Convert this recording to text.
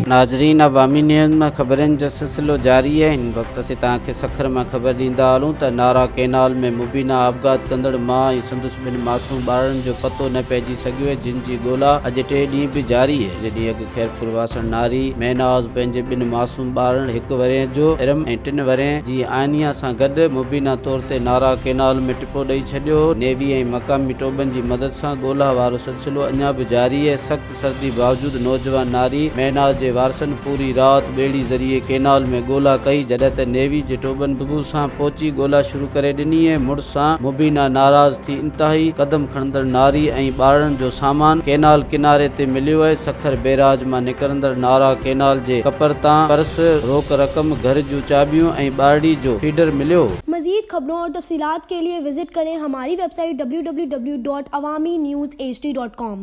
नाजरीन, अवामी न्यूज़ में खबरन जो सिलसिलो जारी है। इन वक्त से तक सखर में खबर दींदा हलूँ तो नारा कैनाल में मुबीना आपघात कंदड़ मां ऐं संदसि ॿिनि मासूम ॿारनि जो पतो न पइजी सघियो है, जिन जी ॻोल्हा अॼु 3 ॾींहं भी जारी है। जॾहिं अॻु खैरपुर वासण नारी महनाज़ पंहिंजे ॿिनि मासूम ॿारनि 1 वरे जो इरम ऐं 3 वरे जी आनिया सां गॾु मुबीना तौर ते नारा कैनाल में टिपो ॾेई छॾियो। नेवी ऐं मक़ामी टोबनि जी मदद सां ॻोल्हा वारो सिलसिलो अञा भी जारी है। सख़्त सर्दी बावजूद नौजवान नारी महनाज़ जे वारसनि पूरी रात ॿेड़ी ज़रिए कैनाल में ॻोल्हा कई, जॾहिं त नेवी जे टोबन सुबुह सां पहुची ॻोल्हा शुरू करे ॾिनी है। मुड़ सां मुबीना नाराज़ थी इंतहाई कदम खणंदड़ नारी ऐं ॿारनि जो सामान कैनाल किनारे ते मिलियो है। सखर बैराज मां निकरंदड़ नारा कैनाल जे कपर तां पर्स, रोक रकम, घर जूं चाबियूं ऐं ॿारड़ी जो फीडर मिलियो। मज़ीद खबरों और तफसीलात के लिए विजिट करें हमारी वेबसाइट www.awamiNewsHD.com।